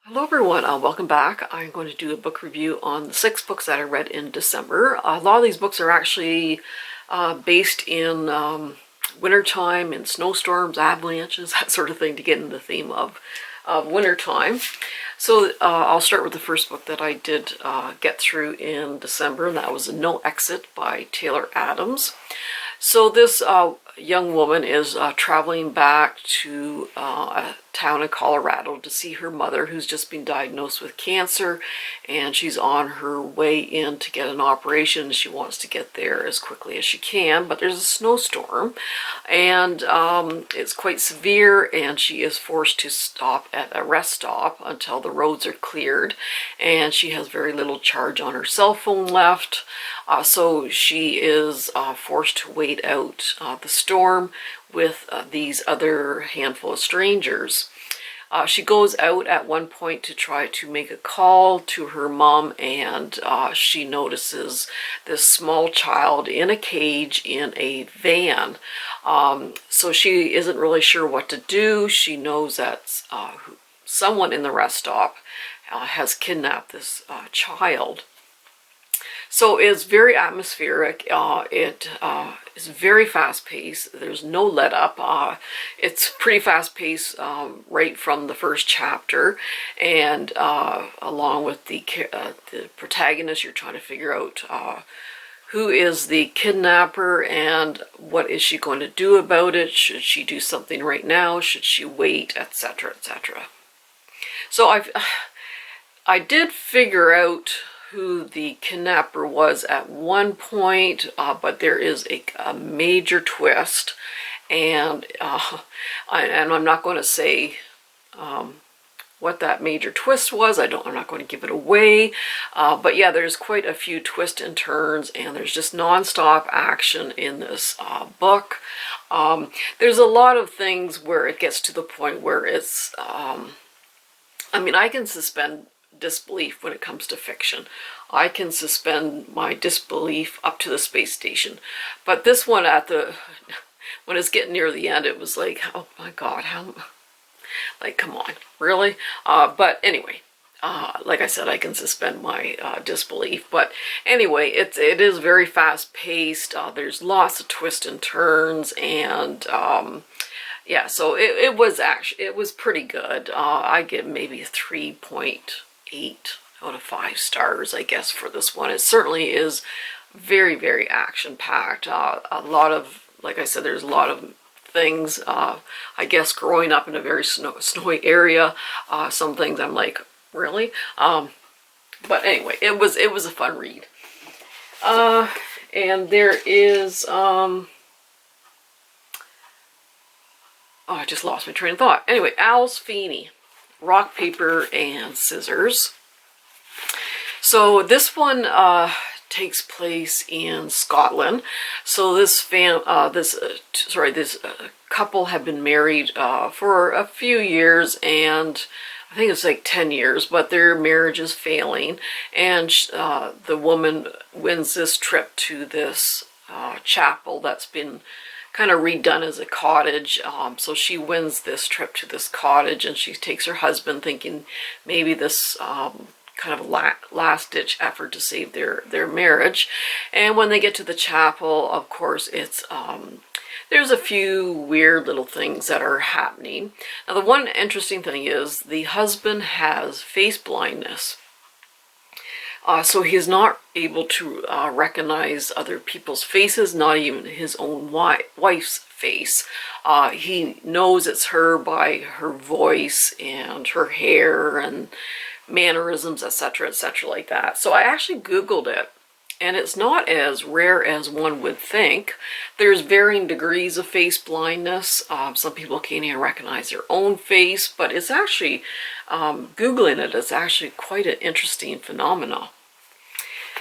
Hello everyone, welcome back. I'm going to do a book review on the 6 books that I read in December. A lot of these books are actually based in wintertime and snowstorms, avalanches, that sort of thing, to get in the theme of wintertime. So I'll start with the first book that I did get through in December, and that was No Exit by Taylor Adams. So this young woman is traveling back to a town in Colorado to see her mother, who's just been diagnosed with cancer, and she's on her way in to get an operation. She wants to get there as quickly as she can, but there's a snowstorm, and it's quite severe, and she is forced to stop at a rest stop until the roads are cleared, and she has very little charge on her cell phone left. So she is forced to wait out the storm with these other handful of strangers. She goes out at one point to try to make a call to her mom, and she notices this small child in a cage in a van. So she isn't really sure what to do. She knows that someone in the rest stop has kidnapped this child. So it's very atmospheric. It is very fast-paced. There's no let-up. It's pretty fast-paced right from the first chapter, and along with the protagonist, you're trying to figure out who is the kidnapper and what is she going to do about it. Should she do something right now? Should she wait, etc., etc. So I did figure out who the kidnapper was at one point, but there is a major twist, and I'm not going to say what that major twist was. I'm not going to give it away, but yeah, there's quite a few twists and turns, and there's just non-stop action in this book. There's a lot of things where it gets to the point where it's, I can suspend disbelief when it comes to fiction. I can suspend my disbelief up to the space station, but this one when it's getting near the end, it was like, oh my god, come on, really? But anyway, like I said, I can suspend my disbelief. But anyway, it is very fast paced. There's lots of twists and turns, and yeah, so it was pretty good. I give maybe a 3.8 out of 5 stars, I guess, for this one. It certainly is very, very action-packed. A lot of, like I said, there's a lot of things. I guess growing up in a very snowy area, some things I'm like, really? But anyway, it was a fun read. And there is, oh, I just lost my train of thought. Anyway, Alice Feeney, Rock, Paper, and Scissors. So this one takes place in Scotland. So this couple have been married for a few years, and I think it's like 10 years, but their marriage is failing, and the woman wins this trip to this chapel that's been kind of redone as a cottage. So she wins this trip to this cottage, and she takes her husband, thinking maybe this kind of last-ditch effort to save their marriage. And when they get to the chapel, of course, it's there's a few weird little things that are happening. Now, the one interesting thing is the husband has face blindness. So he is not able to recognize other people's faces, not even his own wife's face. He knows it's her by her voice and her hair and mannerisms, etc., etc., like that. So I actually Googled it, and it's not as rare as one would think. There's varying degrees of face blindness. Some people can't even recognize their own face, but it's actually, Googling it is actually quite an interesting phenomenon.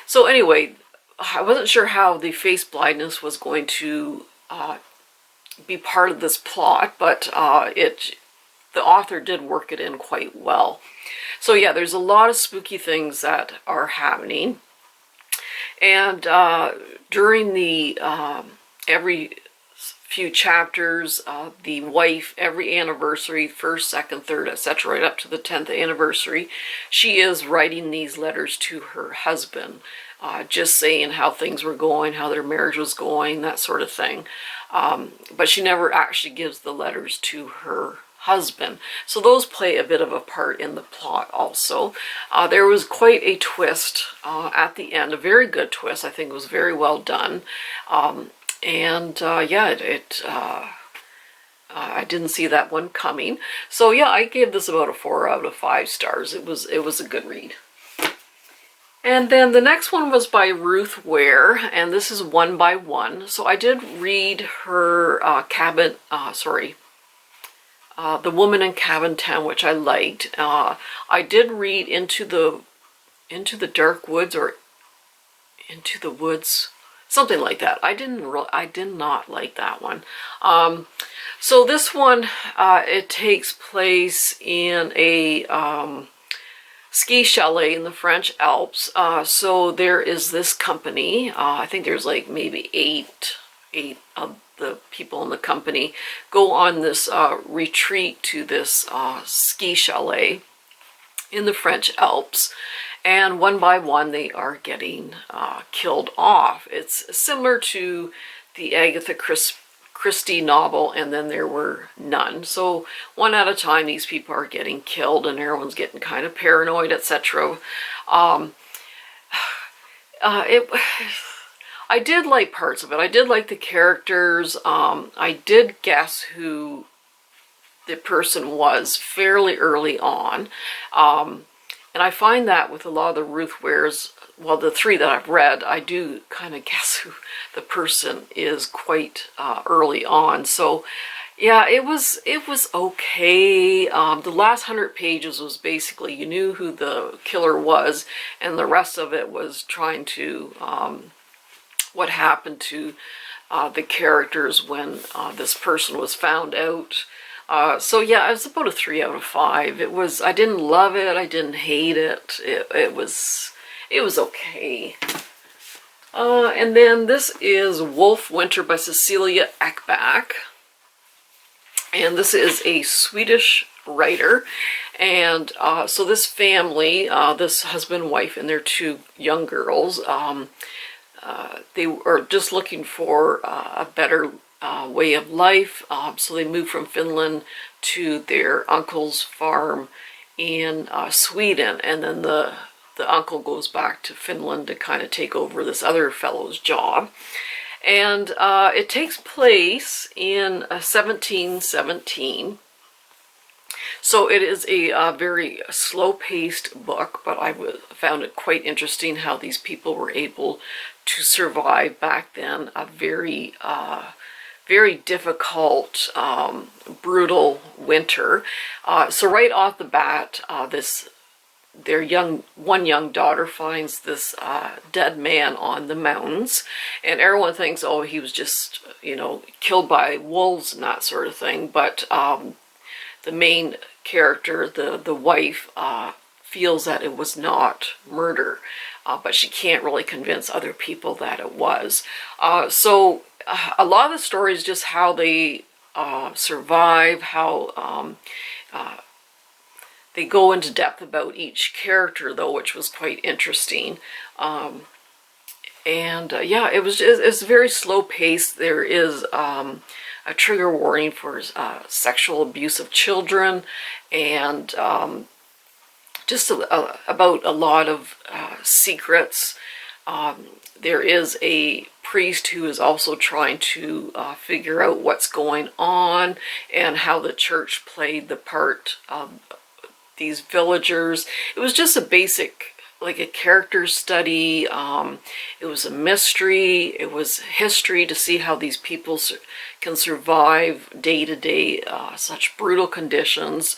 So anyway, I wasn't sure how the face blindness was going to be part of this plot, but the author did work it in quite well. So yeah, there's a lot of spooky things that are happening, and during the every few chapters, the wife, every anniversary, first, second, third, etc., right up to the 10th anniversary, she is writing these letters to her husband, just saying how things were going, how their marriage was going, that sort of thing. But she never actually gives the letters to her husband. So those play a bit of a part in the plot also. There was quite a twist at the end, a very good twist. I think it was very well done. Yeah, I didn't see that one coming. So yeah, I gave this about a 4 out of 5 stars. It was a good read. And then the next one was by Ruth Ware, and this is One by One. So I did read her The Woman in Cabin 10, which I liked. I did read Into the Dark Woods, or Into the Woods, something like that. I did not like that one. So this one, it takes place in a ski chalet in the French Alps. So there is this company. I think there's like maybe eight of the people in the company go on this retreat to this ski chalet in the French Alps, and one by one they are getting killed off. It's similar to the Agatha Christie novel, And Then There Were None. So one at a time these people are getting killed and everyone's getting kind of paranoid, etc. I did like parts of it. I did like the characters. I did guess who the person was fairly early on. And I find that with a lot of the Ruth Ware's, well, the 3 that I've read, I do kind of guess who the person is quite early on. So yeah, it was okay. The last 100 pages was basically you knew who the killer was, and the rest of it was trying to what happened to the characters when this person was found out. So yeah, it was about a 3 out of 5. I didn't love it, I didn't hate it. It was okay. And then this is Wolf Winter by Cecilia Ekbach. And this is a Swedish writer. And so this family, this husband and wife and their 2 young girls, they are just looking for a better way of life. So they moved from Finland to their uncle's farm in Sweden, and then the uncle goes back to Finland to kind of take over this other fellow's job. And it takes place in 1717. So it is a very slow-paced book, but I found it quite interesting how these people were able to survive back then a very difficult, brutal winter. So right off the bat, one young daughter finds this dead man on the mountains, and everyone thinks, oh, he was just, killed by wolves and that sort of thing. But the main character, the wife, feels that it was not murder, but she can't really convince other people that it was. So a lot of the story is just how they survive, how they go into depth about each character, though, which was quite interesting. Yeah, it was very slow paced. There is a trigger warning for sexual abuse of children, and just about a lot of secrets. There is a priest who is also trying to figure out what's going on and how the church played the part of these villagers. It was just a basic, like a character study. It was a mystery. It was history to see how these people can survive day to day such brutal conditions.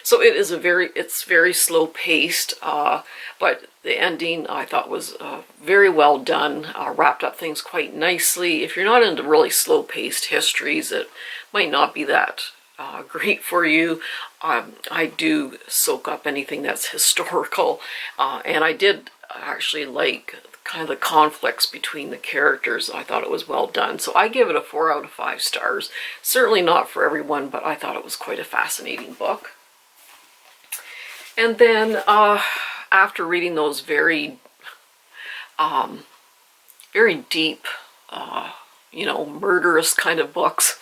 So it's very slow paced, but the ending I thought was very well done, wrapped up things quite nicely. If you're not into really slow paced histories, it might not be that great for you. I do soak up anything that's historical, and I did actually like kind of the conflicts between the characters. I thought it was well done, so I give it a 4 out of 5 stars. Certainly not for everyone, but I thought it was quite a fascinating book. And then after reading those very deep, you know, murderous kind of books,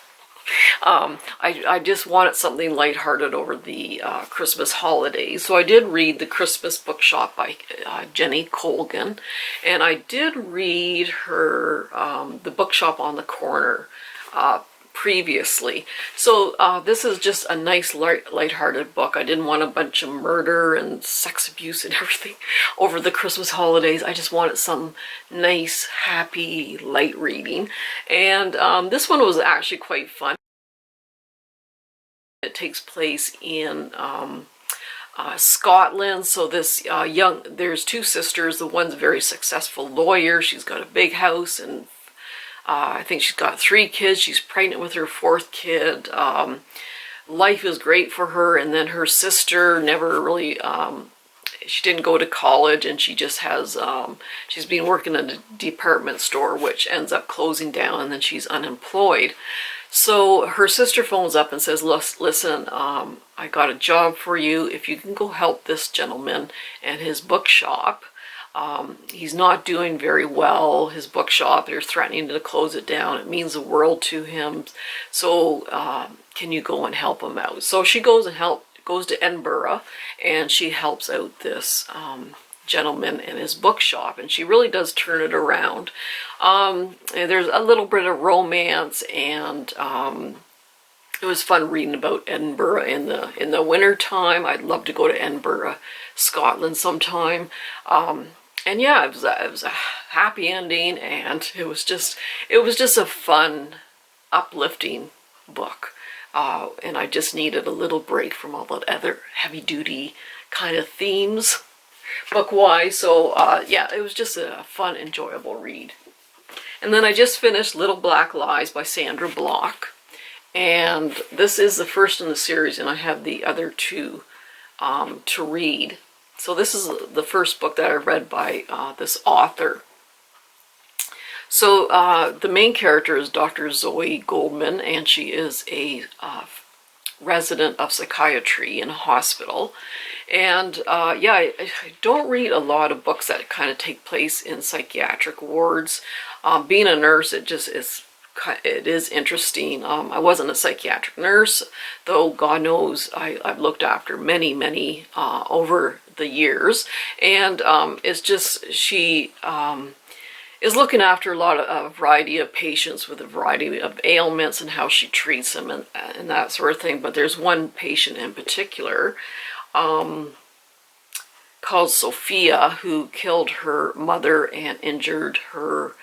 I just wanted something lighthearted over the Christmas holidays. So I did read The Christmas Bookshop by Jenny Colgan, and I did read her The Bookshop on the Corner previously. So this is just a nice lighthearted book. I didn't want a bunch of murder and sex abuse and everything over the Christmas holidays. I just wanted some nice, happy, light reading. And this one was actually quite fun. It takes place in Scotland. So this there's 2 sisters. The one's a very successful lawyer. She's got a big house, and I think she's got 3 kids. She's pregnant with her 4th kid. Life is great for her. And then her sister never really, she didn't go to college, and she just has, she's been working in a department store, which ends up closing down, and then she's unemployed. So her sister phones up and says, listen, I got a job for you. If you can go help this gentleman and his bookshop. He's not doing very well. His bookshop, they're threatening to close it down. It means the world to him. So can you go and help him out? So she goes to Edinburgh, and she helps out this gentleman and his bookshop, and she really does turn it around. And there's a little bit of romance, and it was fun reading about Edinburgh in the winter time. I'd love to go to Edinburgh, Scotland sometime. And yeah, it was a happy ending, and it was just a fun, uplifting book. And I just needed a little break from all that other heavy-duty kind of themes book-wise. So yeah, it was just a fun, enjoyable read. And then I just finished Little Black Lies by Sandra Block. And this is the first in the series, and I have the other 2 to read. So this is the first book that I read by this author. So the main character is Dr. Zoe Goldman, and she is a resident of psychiatry in a hospital. And yeah, I don't read a lot of books that kind of take place in psychiatric wards. Being a nurse, it is interesting. I wasn't a psychiatric nurse, though God knows I've looked after many over the years. And it's just, she is looking after a variety of patients with a variety of ailments, and how she treats them and that sort of thing. But there's one patient in particular called Sophia, who killed her mother and injured her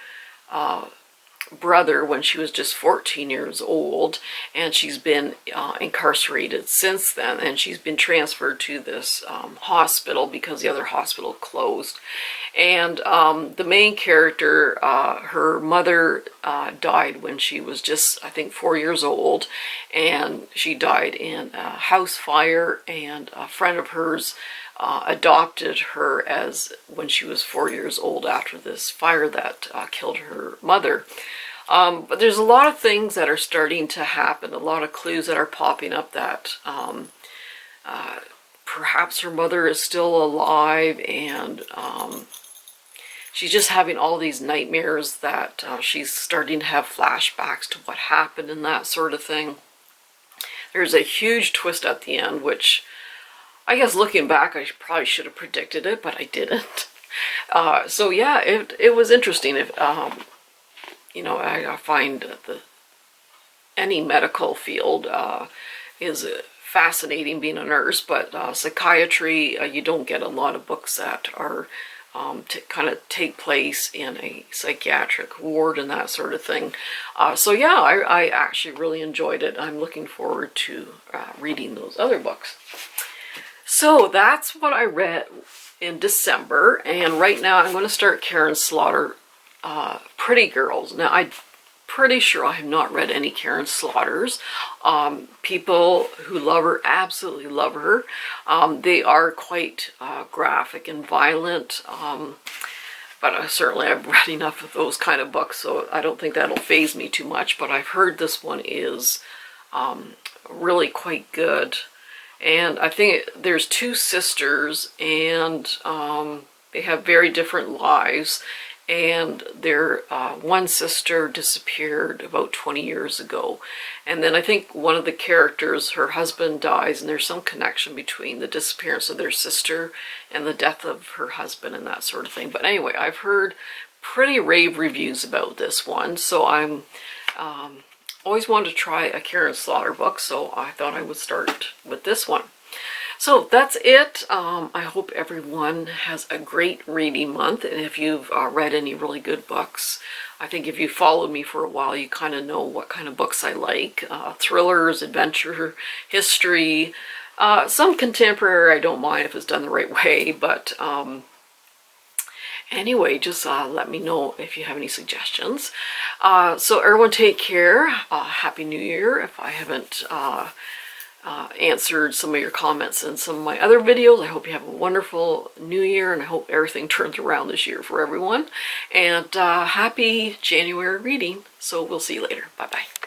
brother when she was just 14 years old, and she's been incarcerated since then, and she's been transferred to this hospital because the other hospital closed. And the main character, her mother died when she was just, I think, 4 years old, and she died in a house fire, and a friend of hers adopted her when she was 4 years old after this fire that killed her mother. But there's a lot of things that are starting to happen, a lot of clues that are popping up that perhaps her mother is still alive, and she's just having all these nightmares that she's starting to have flashbacks to what happened and that sort of thing. There's a huge twist at the end, which I guess looking back, I probably should have predicted it, but I didn't. So yeah, it was interesting. You know, I find any medical field is fascinating, being a nurse, but psychiatry, you don't get a lot of books that are to kind of take place in a psychiatric ward and that sort of thing. So yeah, I actually really enjoyed it. I'm looking forward to reading those other books. So that's what I read in December, and right now I'm going to start Karen Slaughter, Pretty Girls. Now, I pretty sure I have not read any Karen Slaughter's. People who love her absolutely love her. They are quite graphic and violent, but certainly I've read enough of those kind of books, so I don't think that'll faze me too much. But I've heard this one is really quite good. And I think there's two sisters, and they have very different lives. And their one sister disappeared about 20 years ago. And then I think one of the characters, her husband dies, and there's some connection between the disappearance of their sister and the death of her husband and that sort of thing. But anyway, I've heard pretty rave reviews about this one, so I'm always wanted to try a Karen Slaughter book, so I thought I would start with this one. So that's it. I hope everyone has a great reading month, and if you've read any really good books, I think if you followed me for a while, you kind of know what kind of books I like. Thrillers, adventure, history, some contemporary I don't mind if it's done the right way, but anyway, just let me know if you have any suggestions. So everyone take care. Happy New Year. If I haven't answered some of your comments in some of my other videos, I hope you have a wonderful New Year, and I hope everything turns around this year for everyone. And happy January reading. So we'll see you later. Bye-bye.